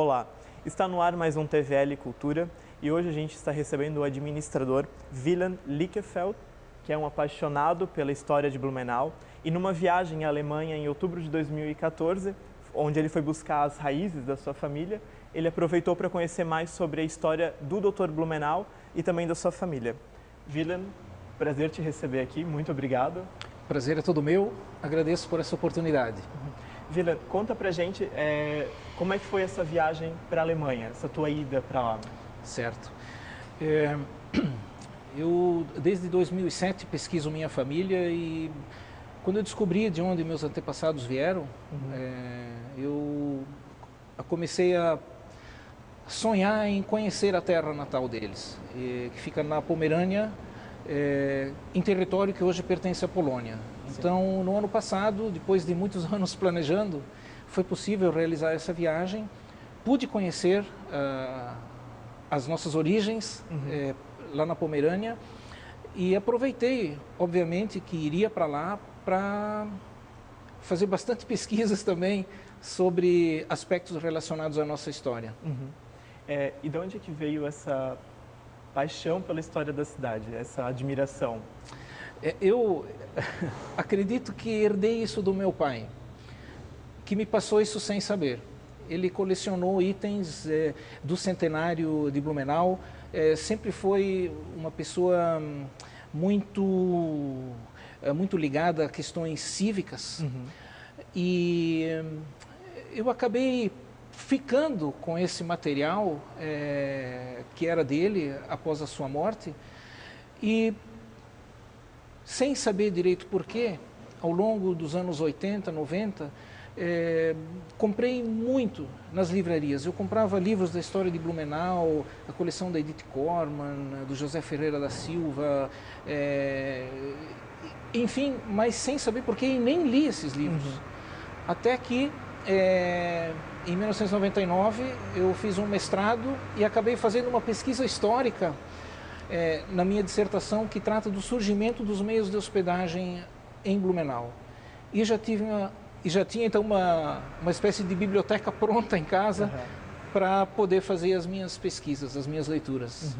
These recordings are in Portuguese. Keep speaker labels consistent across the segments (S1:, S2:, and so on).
S1: Olá, está no ar mais um TVL Cultura e hoje a gente está recebendo o administrador Wieland Lichtenfeld, que é um apaixonado pela história de Blumenau, e numa viagem à Alemanha em outubro de 2014, onde ele foi buscar as raízes da sua família, ele aproveitou para conhecer mais sobre a história do Dr. Blumenau e também da sua família. Wieland, prazer te receber aqui, muito obrigado.
S2: Prazer é todo meu, agradeço por essa oportunidade.
S1: Wieland, conta pra gente como é que foi essa viagem para a Alemanha, essa tua ida para lá.
S2: Certo. Eu, desde 2007, pesquiso minha família e quando eu descobri de onde meus antepassados vieram, eu comecei a sonhar em conhecer a terra natal deles, que fica na Pomerânia, em território que hoje pertence à Polônia. Sim. Então, no ano passado, depois de muitos anos planejando, foi possível realizar essa viagem. Pude conhecer as nossas origens lá na Pomerânia e aproveitei, obviamente, que iria para lá para fazer bastante pesquisas também sobre aspectos relacionados à nossa história.
S1: E de onde é que veio essa paixão pela história da cidade, essa admiração?
S2: Eu acredito que herdei isso do meu pai, que me passou isso sem saber. Ele colecionou itens do centenário de Blumenau, sempre foi uma pessoa muito ligada a questões cívicas, e eu acabei ficando com esse material que era dele após a sua morte, e sem saber direito porquê, ao longo dos anos 80, 90, comprei muito nas livrarias. Eu comprava livros da história de Blumenau, a coleção da Edith Corman, do José Ferreira da Silva, enfim, mas sem saber porquê, e nem li esses livros. Até que, em 1999, eu fiz um mestrado e acabei fazendo uma pesquisa histórica na minha dissertação, que trata do surgimento dos meios de hospedagem em Blumenau. E já tinha então uma espécie de biblioteca pronta em casa para poder fazer as minhas pesquisas, as minhas leituras.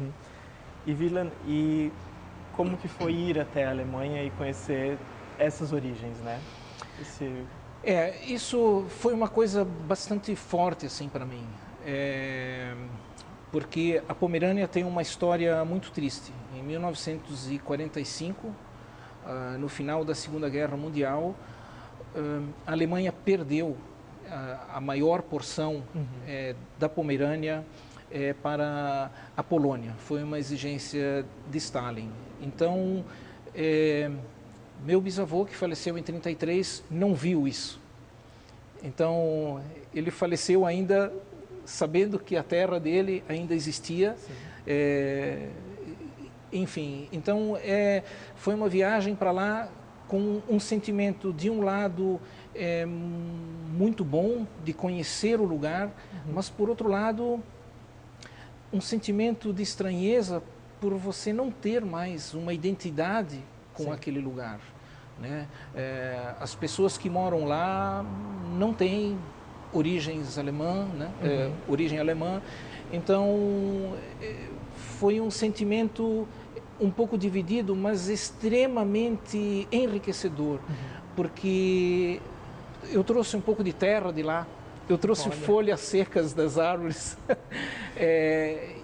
S1: E Wieland, e como que foi ir até a Alemanha e conhecer essas origens, né?
S2: Isso foi uma coisa bastante forte assim para mim. Porque a Pomerânia tem uma história muito triste. Em 1945, no final da Segunda Guerra Mundial, a Alemanha perdeu a maior porção da Pomerânia para a Polônia. Foi uma exigência de Stalin. Então, meu bisavô, que faleceu em 1933, não viu isso. Então, ele faleceu ainda sabendo que a terra dele ainda existia. Enfim, então foi uma viagem para lá com um sentimento, de um lado, muito bom de conhecer o lugar, mas por outro lado, um sentimento de estranheza por você não ter mais uma identidade com aquele lugar, né? As pessoas que moram lá não têm origens alemã, né? Origem alemã. Então foi um sentimento um pouco dividido, mas extremamente enriquecedor, porque eu trouxe um pouco de terra de lá, eu trouxe folhas secas das árvores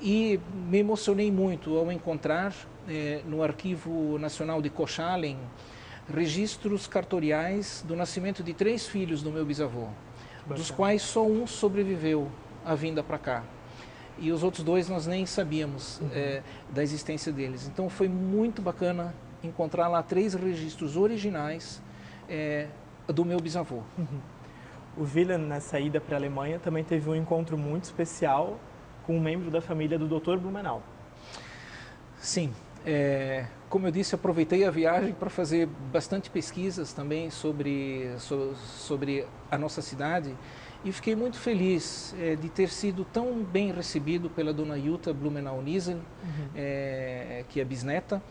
S2: e me emocionei muito ao encontrar no Arquivo Nacional de Kochalen registros cartoriais do nascimento de 3 filhos do meu bisavô, dos quais só um sobreviveu à vinda para cá. E os outros 2 nós nem sabíamos da existência deles. Então foi muito bacana encontrar lá 3 registros originais do meu bisavô.
S1: O Wieland, nessa ida para a Alemanha, também teve um encontro muito especial com um membro da família do Dr. Blumenau.
S2: Sim. Como eu disse, aproveitei a viagem para fazer bastante pesquisas também sobre a nossa cidade e fiquei muito feliz de ter sido tão bem recebido pela dona Jutta Blumenau-Niesen, que é bisneta,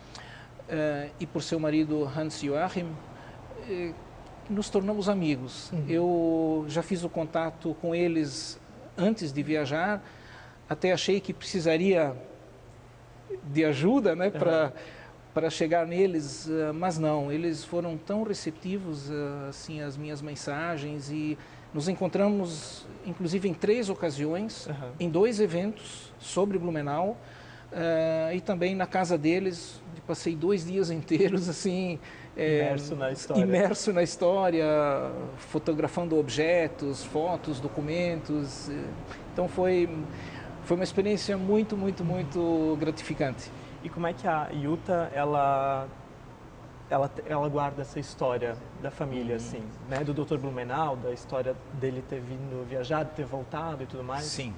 S2: e por seu marido Hans Joachim, nos tornamos amigos. Eu já fiz o contato com eles antes de viajar, até achei que precisaria de ajuda, né, para chegar neles, mas não, eles foram tão receptivos assim às minhas mensagens, e nos encontramos inclusive em 3 ocasiões, em 2 eventos sobre Blumenau, e também na casa deles. Passei 2 dias inteiros assim, imerso na história, fotografando objetos, fotos, documentos. Então foi uma experiência muito gratificante.
S1: E como é que a Yuta, ela guarda essa história da família, assim, né? Do Dr. Blumenau, da história dele ter vindo viajar, ter voltado e tudo mais?
S2: Sim.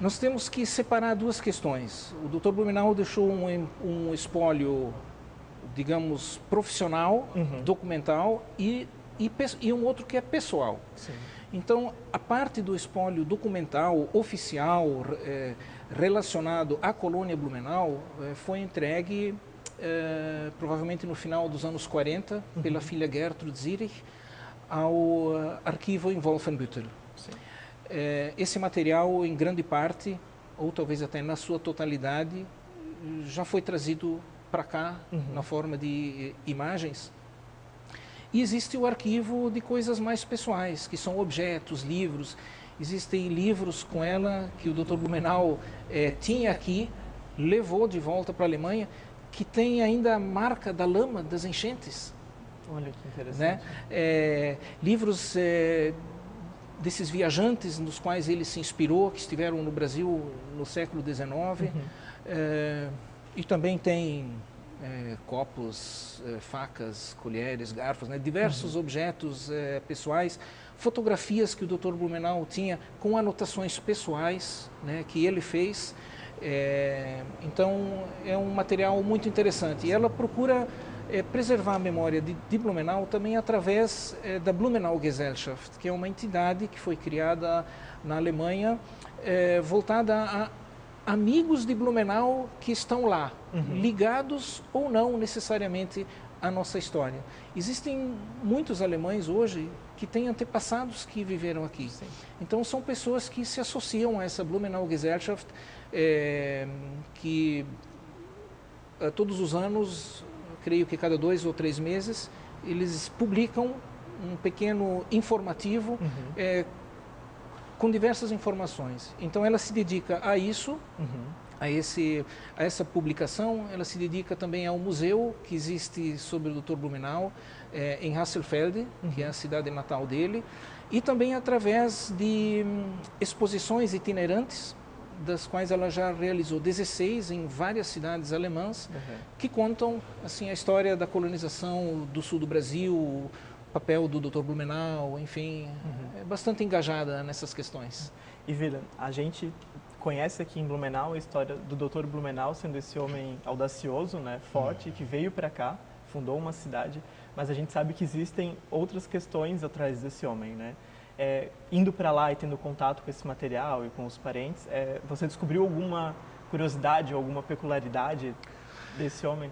S2: Nós temos que separar 2 questões. O Dr. Blumenau deixou um espólio, digamos, profissional, documental, e um outro que é pessoal.
S1: Sim.
S2: Então, a parte do espólio documental, oficial, relacionado à colônia Blumenau, foi entregue provavelmente no final dos anos 40, pela filha Gertrude Zierich, ao arquivo em Wolfenbüttel. Esse material, em grande parte, ou talvez até na sua totalidade, já foi trazido para cá, na forma de imagens. E existe o arquivo de coisas mais pessoais, que são objetos, livros. Existem livros com ela que o Dr. Blumenau tinha aqui, levou de volta para a Alemanha, que tem ainda a marca da lama das enchentes.
S1: Olha que interessante.
S2: Né? Livros desses viajantes nos quais ele se inspirou, que estiveram no Brasil no século XIX. E também tem copos, facas, colheres, garfos, né? Diversos objetos pessoais, fotografias que o Dr. Blumenau tinha com anotações pessoais, né, que ele fez. Então é um material muito interessante, e ela procura preservar a memória de Blumenau também através da Blumenau Gesellschaft, que é uma entidade que foi criada na Alemanha, voltada a amigos de Blumenau que estão lá, ligados ou não necessariamente à nossa história. Existem muitos alemães hoje que têm antepassados que viveram aqui. Sim. Então são pessoas que se associam a essa Blumenau Gesellschaft, que todos os anos, creio que cada 2 ou 3 meses, eles publicam um pequeno informativo com diversas informações. Então ela se dedica a isso, a essa publicação. Ela se dedica também ao museu que existe sobre o Dr. Blumenau, em Hasselfeld, que é a cidade natal dele, e também através de exposições itinerantes, das quais ela já realizou 16 em várias cidades alemãs, que contam assim a história da colonização do sul do Brasil, o papel do Dr. Blumenau, enfim, é bastante engajada nessas questões.
S1: E Wieland, a gente conhece aqui em Blumenau a história do Dr. Blumenau sendo esse homem audacioso, né, forte, que veio para cá, fundou uma cidade, mas a gente sabe que existem outras questões atrás desse homem, né? Indo para lá e tendo contato com esse material e com os parentes, você descobriu alguma curiosidade, alguma peculiaridade desse homem?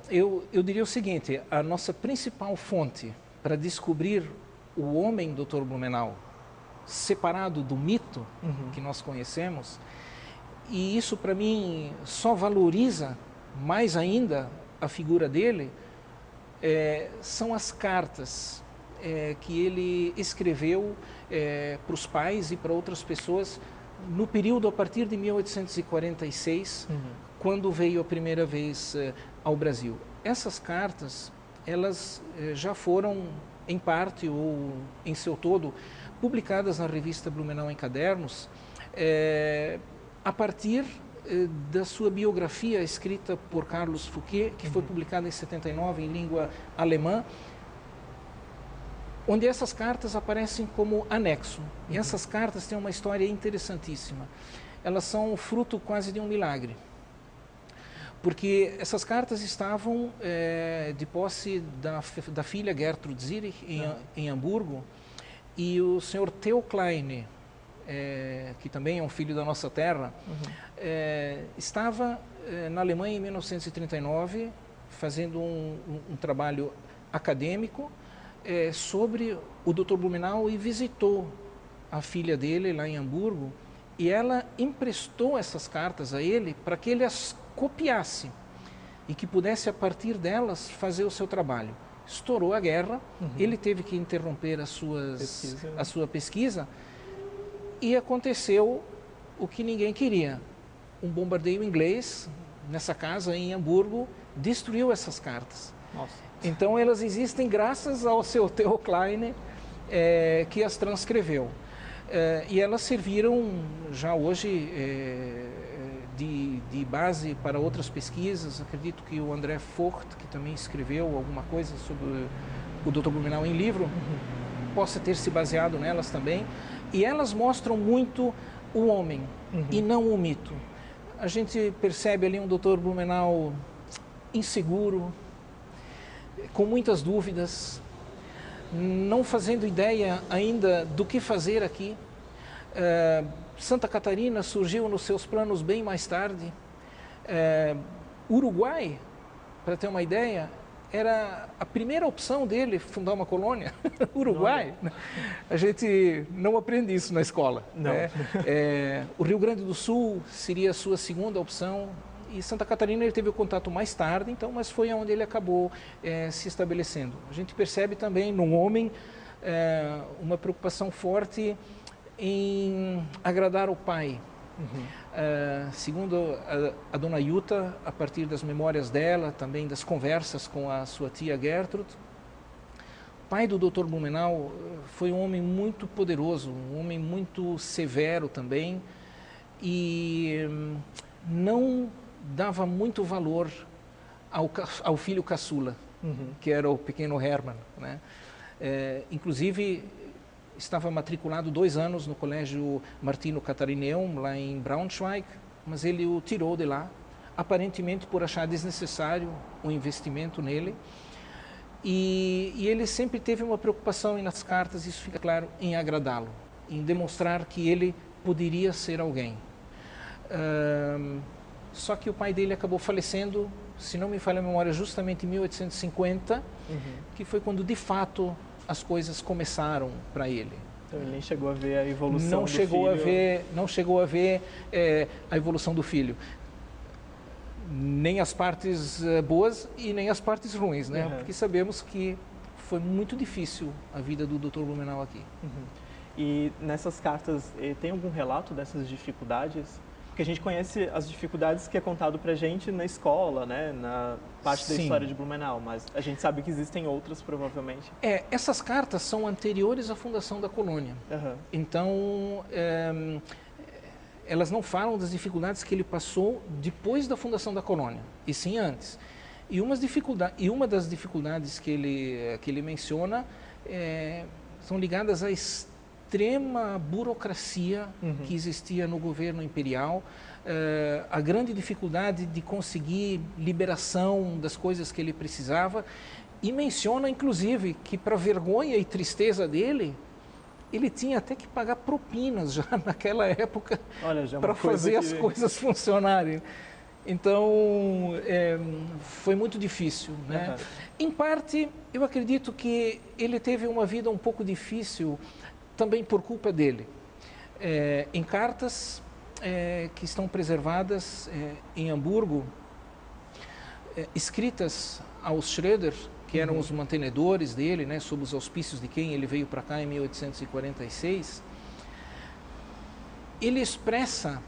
S2: Eu diria o seguinte: a nossa principal fonte para descobrir o homem Dr. Blumenau, separado do mito que nós conhecemos, e isso para mim só valoriza mais ainda a figura dele, são as cartas que ele escreveu para os pais e para outras pessoas no período a partir de 1846, quando veio a primeira vez ao Brasil. Essas cartas, elas já foram, em parte ou em seu todo, publicadas na revista Blumenau em Cadernos, a partir da sua biografia escrita por Carlos Fouquet, que foi publicada em 79 em língua alemã, onde essas cartas aparecem como anexo. E essas cartas têm uma história interessantíssima. Elas são fruto quase de um milagre, porque essas cartas estavam de posse da filha Gertrude Zierich em Hamburgo, e o senhor Theo Klein, que também é um filho da nossa terra, estava na Alemanha em 1939 fazendo um trabalho acadêmico sobre o Dr. Blumenau, e visitou a filha dele lá em Hamburgo e ela emprestou essas cartas a ele para que ele as copiasse e que pudesse, a partir delas, fazer o seu trabalho. Estourou a guerra, ele teve que interromper a sua pesquisa e aconteceu o que ninguém queria. Um bombardeio inglês nessa casa em Hamburgo destruiu essas cartas.
S1: Nossa.
S2: Então elas existem graças ao seu Theo Klein, que as transcreveu. E elas serviram já hoje de base para outras pesquisas. Acredito que o André Vogt, que também escreveu alguma coisa sobre o Dr. Blumenau em livro, possa ter se baseado nelas também. E elas mostram muito o homem e não o mito. A gente percebe ali um Dr. Blumenau inseguro, com muitas dúvidas, não fazendo ideia ainda do que fazer aqui. Santa Catarina surgiu nos seus planos bem mais tarde. Uruguai, para ter uma ideia, era a primeira opção dele fundar uma colônia. Uruguai. A gente não aprende isso na escola.
S1: Não.
S2: Né? O Rio Grande do Sul seria a sua segunda opção. E Santa Catarina ele teve o contato mais tarde, então, mas foi onde ele acabou se estabelecendo. A gente percebe também no homem uma preocupação forte em agradar o pai. Segundo a dona Yuta, a partir das memórias dela, também das conversas com a sua tia Gertrude, o pai do Dr. Blumenau foi um homem muito poderoso, um homem muito severo também, e não dava muito valor ao filho caçula, que era o pequeno Hermann, né? Inclusive, estava matriculado 2 anos no colégio Martino Catarineum, lá em Braunschweig, mas ele o tirou de lá, aparentemente por achar desnecessário o investimento nele. E ele sempre teve uma preocupação, nas cartas, isso fica claro, em agradá-lo, em demonstrar que ele poderia ser alguém. Só que o pai dele acabou falecendo, se não me falha a memória, justamente em 1850, que foi quando, de fato, as coisas começaram para ele.
S1: Então ele nem chegou a ver a evolução do filho.
S2: Não chegou a ver a evolução do filho. Nem as partes boas e nem as partes ruins, né? Porque sabemos que foi muito difícil a vida do Dr. Blumenau aqui.
S1: E nessas cartas, tem algum relato dessas dificuldades? Porque a gente conhece as dificuldades que é contado para a gente na escola, né? Na parte da história de Blumenau, mas a gente sabe que existem outras, provavelmente.
S2: Essas cartas são anteriores à fundação da colônia. Então, elas não falam das dificuldades que ele passou depois da fundação da colônia, e sim antes. E uma das dificuldades que ele menciona são ligadas à extrema burocracia que existia no governo imperial, a grande dificuldade de conseguir liberação das coisas que ele precisava, e menciona inclusive que, para vergonha e tristeza dele, ele tinha até que pagar propinas já naquela época para fazer as coisas funcionarem. Então, foi muito difícil, né? Em parte, eu acredito que ele teve uma vida um pouco difícil também por culpa dele. Em cartas que estão preservadas em Hamburgo, escritas aos Schroeder, que eram os mantenedores dele, né, sob os auspícios de quem ele veio para cá em 1846, ele expressa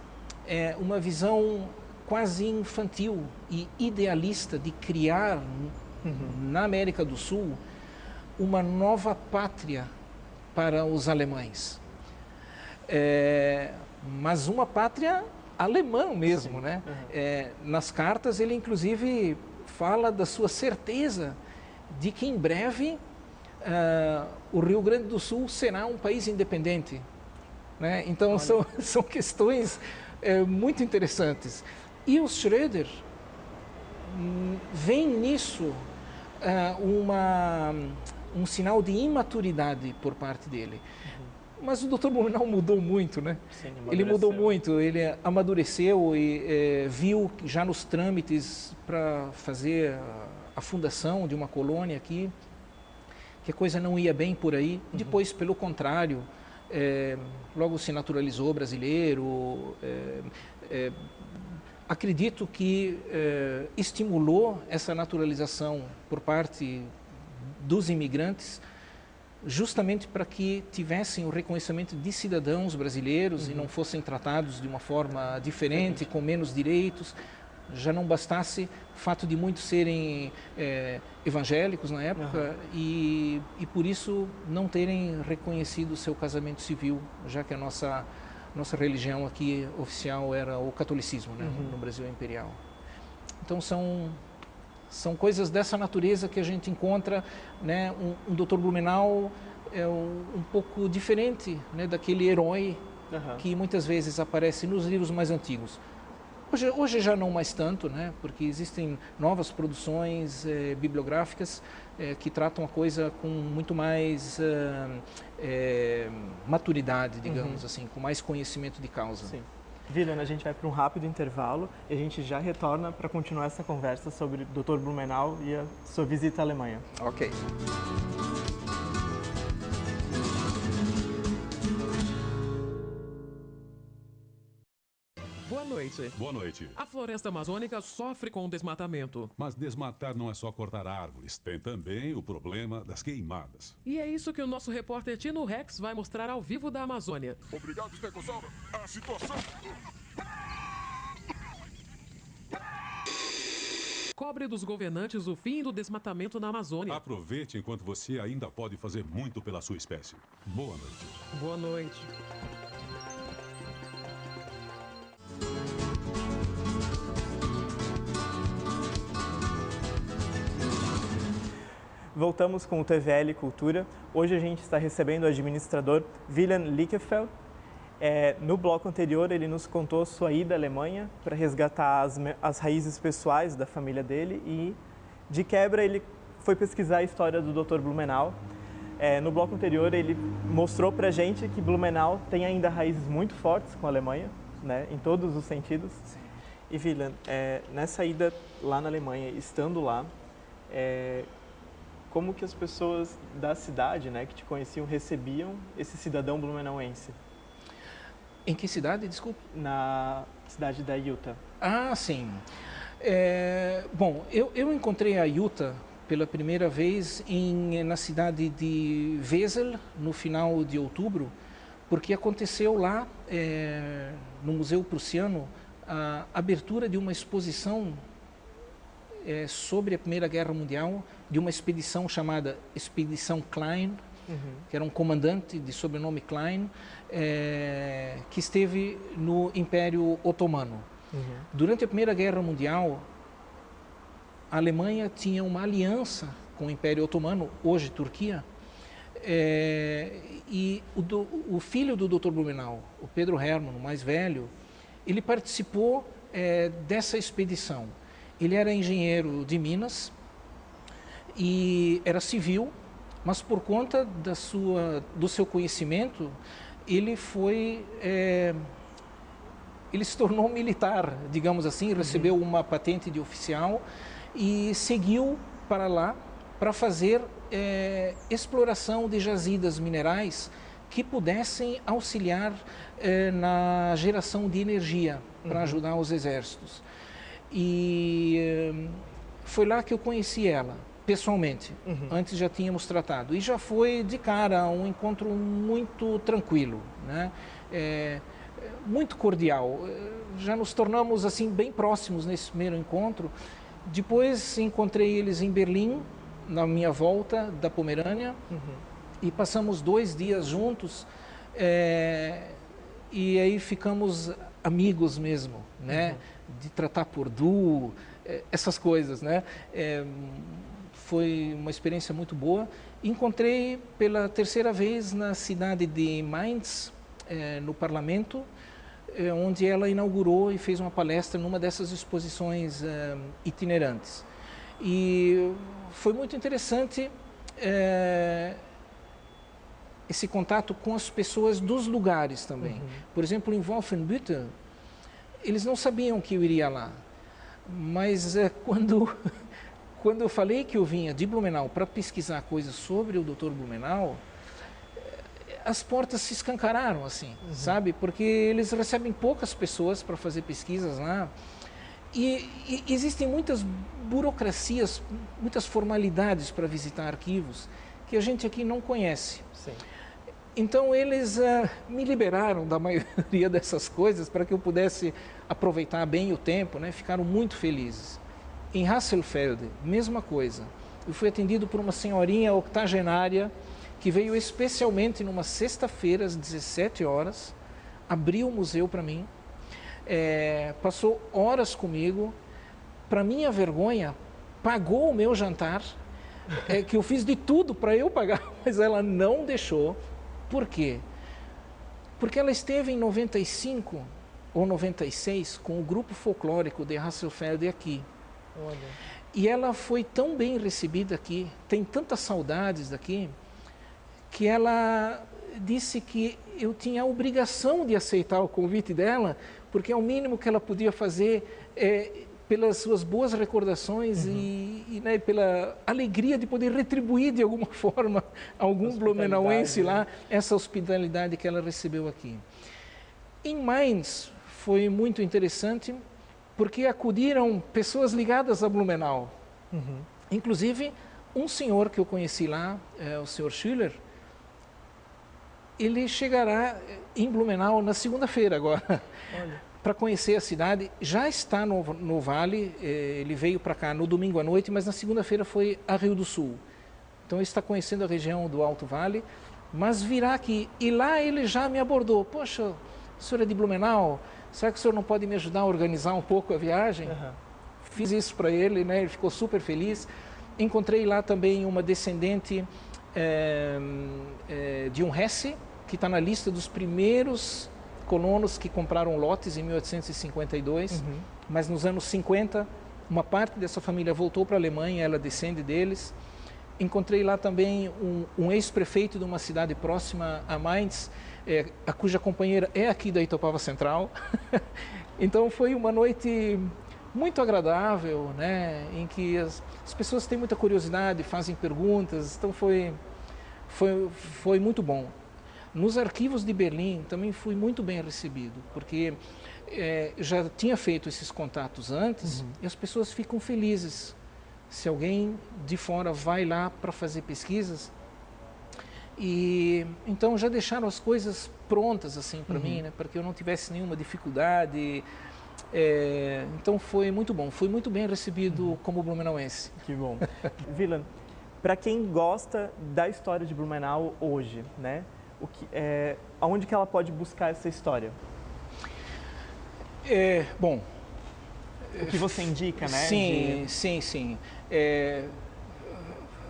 S2: uma visão quase infantil e idealista de criar na América do Sul uma nova pátria para os alemães, mas uma pátria alemã mesmo, né? Nas cartas ele inclusive fala da sua certeza de que em breve o Rio Grande do Sul será um país independente, né? Então são questões muito interessantes. E os Schroeder veem nisso um sinal de imaturidade por parte dele. Mas o Dr. Blumenau mudou muito, né?
S1: Sim,
S2: ele mudou muito, ele amadureceu e viu já nos trâmites para fazer a fundação de uma colônia aqui, que a coisa não ia bem por aí. Depois, pelo contrário, logo se naturalizou brasileiro. Acredito que estimulou essa naturalização por parte dos imigrantes justamente para que tivessem o reconhecimento de cidadãos brasileiros e não fossem tratados de uma forma diferente, com menos direitos. Já não bastasse o fato de muitos serem evangélicos na época e por isso não terem reconhecido o seu casamento civil, já que a nossa religião aqui oficial era o catolicismo, né, no Brasil imperial. Então são coisas dessa natureza que a gente encontra, né? Um Dr. Blumenau é um pouco diferente, né, daquele herói que muitas vezes aparece nos livros mais antigos. Hoje já não mais tanto, né, porque existem novas produções bibliográficas que tratam a coisa com muito mais maturidade, digamos assim, com mais conhecimento de causa.
S1: Sim. William, a gente vai para um rápido intervalo e a gente já retorna para continuar essa conversa sobre o Dr. Blumenau e a sua visita à Alemanha.
S2: Ok.
S3: Boa noite.
S4: Boa noite.
S3: A floresta amazônica sofre com o desmatamento.
S4: Mas desmatar não é só cortar árvores, tem também o problema das queimadas.
S3: E é isso que o nosso repórter Tino Rex vai mostrar ao vivo da Amazônia.
S5: Obrigado, Stegosauro. A situação...
S3: Cobre dos governantes o fim do desmatamento na Amazônia.
S4: Aproveite enquanto você ainda pode fazer muito pela sua espécie. Boa noite.
S3: Boa noite.
S1: Voltamos com o TVL Cultura. Hoje a gente está recebendo o administrador William Lichtenfeld. No bloco anterior, ele nos contou sua ida à Alemanha para resgatar as raízes pessoais da família dele e, de quebra, ele foi pesquisar a história do Dr. Blumenau. No bloco anterior, ele mostrou para a gente que Blumenau tem ainda raízes muito fortes com a Alemanha, né, em todos os sentidos. E, William, nessa ida lá na Alemanha, estando lá, como que as pessoas da cidade, né, que te conheciam, recebiam esse cidadão blumenauense?
S2: Em que cidade, desculpe?
S1: Na cidade da Utah.
S2: Ah, sim. Bom, eu encontrei a Utah pela primeira vez na cidade de Wesel, no final de outubro, porque aconteceu lá, no Museu Prussiano, a abertura de uma exposição sobre a Primeira Guerra Mundial, de uma expedição chamada Expedição Klein, que era um comandante de sobrenome Klein, que esteve no Império Otomano. Durante a Primeira Guerra Mundial, a Alemanha tinha uma aliança com o Império Otomano, hoje Turquia, e o filho do Dr. Blumenau, o Pedro Hermann, o mais velho, ele participou dessa expedição. Ele era engenheiro de Minas e era civil, mas por conta do seu conhecimento, ele se tornou militar, digamos assim, recebeu uma patente de oficial e seguiu para lá para fazer exploração de jazidas minerais que pudessem auxiliar na geração de energia para ajudar os exércitos. E foi lá que eu conheci ela, pessoalmente. Antes já tínhamos tratado. E já foi de cara um encontro muito tranquilo, né? Muito cordial. Já nos tornamos assim bem próximos nesse primeiro encontro. Depois encontrei eles em Berlim, na minha volta da Pomerânia, e passamos 2 dias juntos. E aí ficamos amigos mesmo, né? De tratar por du, essas coisas, né? Foi uma experiência muito boa. Encontrei pela terceira vez na cidade de Mainz, no parlamento, onde ela inaugurou e fez uma palestra numa dessas exposições itinerantes. E foi muito interessante esse contato com as pessoas dos lugares também. Por exemplo, em Wolfenbüttel, eles não sabiam que eu iria lá, mas quando eu falei que eu vinha de Blumenau para pesquisar coisas sobre o Dr. Blumenau, as portas se escancararam, assim, sabe? Porque eles recebem poucas pessoas para fazer pesquisas lá. E existem muitas burocracias, muitas formalidades para visitar arquivos que a gente aqui não conhece.
S1: Sim.
S2: Então eles me liberaram da maioria dessas coisas para que eu pudesse aproveitar bem o tempo, né? Ficaram muito felizes. Em Hasselfeld, mesma coisa. Eu fui atendido por uma senhorinha octogenária que veio especialmente numa sexta-feira às 17 horas, abriu o museu para mim, passou horas comigo, para minha vergonha, pagou o meu jantar, que eu fiz de tudo para eu pagar, mas ela não deixou. Por quê? Porque ela esteve em 95 ou 96 com o grupo folclórico de Hasselfeld aqui.
S1: Olha.
S2: E ela foi tão bem recebida aqui, tem tantas saudades daqui, que ela disse que eu tinha a obrigação de aceitar o convite dela, porque é o mínimo que ela podia fazer pelas suas boas recordações né, pela alegria de poder retribuir de alguma forma algum blumenauense lá, essa hospitalidade que ela recebeu aqui. Em Mainz foi muito interessante, porque acudiram pessoas ligadas a Blumenau. Inclusive, um senhor que eu conheci lá, o senhor Schüller, ele chegará em Blumenau na segunda-feira agora, para conhecer a cidade. Já está no Vale, ele veio para cá no domingo à noite, mas na segunda-feira foi a Rio do Sul. Então ele está conhecendo a região do Alto Vale, mas virá aqui. E lá ele já me abordou. Poxa, o senhor é de Blumenau? Será que o senhor não pode me ajudar a organizar um pouco a viagem? Fiz isso para ele, né? Ele ficou super feliz. Encontrei lá também uma descendente de um Hesse, que está na lista dos primeiros colonos que compraram lotes em 1852, mas nos anos 50, uma parte dessa família voltou para a Alemanha, ela descende deles. Encontrei lá também um ex-prefeito de uma cidade próxima a Mainz, a cuja companheira é aqui da Itopava Central. Então foi uma noite muito agradável, né, em que as pessoas têm muita curiosidade, fazem perguntas, então foi muito bom. Nos arquivos de Berlim também fui muito bem recebido, porque já tinha feito esses contatos antes e as pessoas ficam felizes se alguém de fora vai lá para fazer pesquisas. E então já deixaram as coisas prontas assim para mim, né, para que eu não tivesse nenhuma dificuldade. Então foi muito bom, fui muito bem recebido como blumenauense.
S1: Que bom. Wieland, para quem gosta da história de Blumenau hoje, né? Aonde que ela pode buscar essa história?
S2: Bom,
S1: o que você indica, né?
S2: Sim, sim.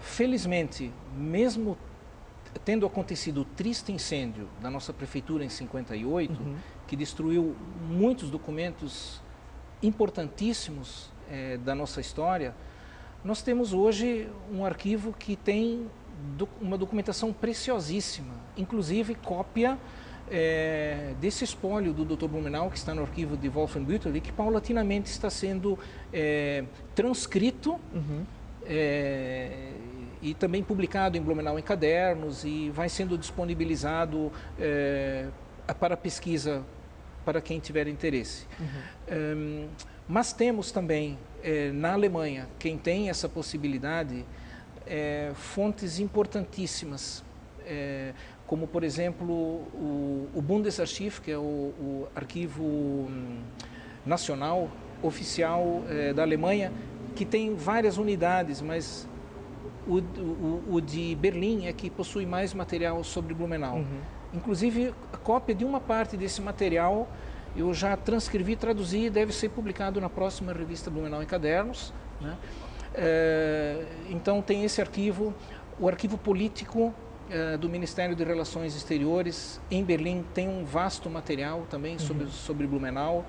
S2: Felizmente, mesmo tendo acontecido o triste incêndio da nossa prefeitura em 58, que destruiu muitos documentos importantíssimos da nossa história, nós temos hoje um arquivo que tem uma documentação preciosíssima, inclusive cópia desse espólio do Dr. Blumenau, que está no arquivo de Wolfenbüttel e que paulatinamente está sendo transcrito e também publicado em Blumenau em cadernos e vai sendo disponibilizado para pesquisa para quem tiver interesse. Mas temos também na Alemanha, quem tem essa possibilidade, fontes importantíssimas, como por exemplo o Bundesarchiv, que é o arquivo nacional oficial da Alemanha, que tem várias unidades, mas o de Berlim é que possui mais material sobre Blumenau. Inclusive a cópia de uma parte desse material eu já transcrevi, traduzi e deve ser publicado na próxima revista Blumenau em Cadernos, né? Então tem esse arquivo, o arquivo político do Ministério de Relações Exteriores em Berlim tem um vasto material também sobre Blumenau.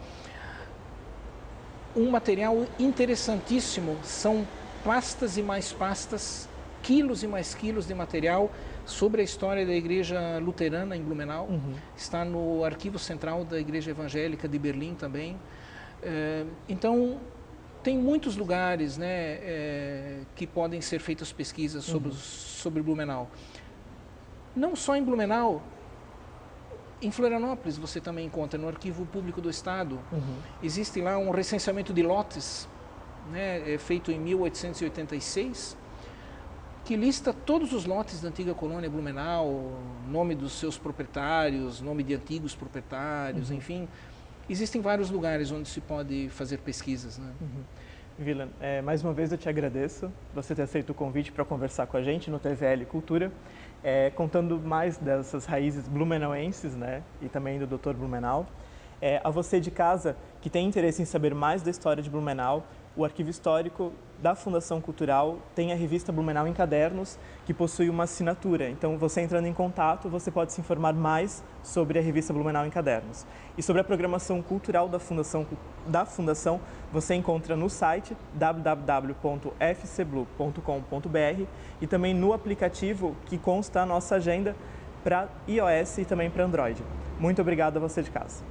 S2: Um material interessantíssimo são pastas e mais pastas, quilos e mais quilos de material sobre a história da Igreja Luterana em Blumenau. Está no Arquivo Central da Igreja Evangélica de Berlim também. Então tem muitos lugares, né, que podem ser feitas pesquisas sobre Blumenau. Não só em Blumenau, em Florianópolis você também encontra, no Arquivo Público do Estado. Existe lá um recenseamento de lotes, né, feito em 1886, que lista todos os lotes da antiga colônia Blumenau, nome dos seus proprietários, nome de antigos proprietários, enfim. Existem vários lugares onde se pode fazer pesquisas, né?
S1: Wieland, mais uma vez eu te agradeço você ter aceito o convite para conversar com a gente no TVL Cultura, contando mais dessas raízes blumenauenses, né, e também do Dr. Blumenau. A você de casa que tem interesse em saber mais da história de Blumenau, o Arquivo Histórico da Fundação Cultural tem a revista Blumenau em Cadernos, que possui uma assinatura. Então, você entrando em contato, você pode se informar mais sobre a revista Blumenau em Cadernos. E sobre a programação cultural da Fundação, você encontra no site www.fcblu.com.br e também no aplicativo que consta a nossa agenda para iOS e também para Android. Muito obrigado a você de casa.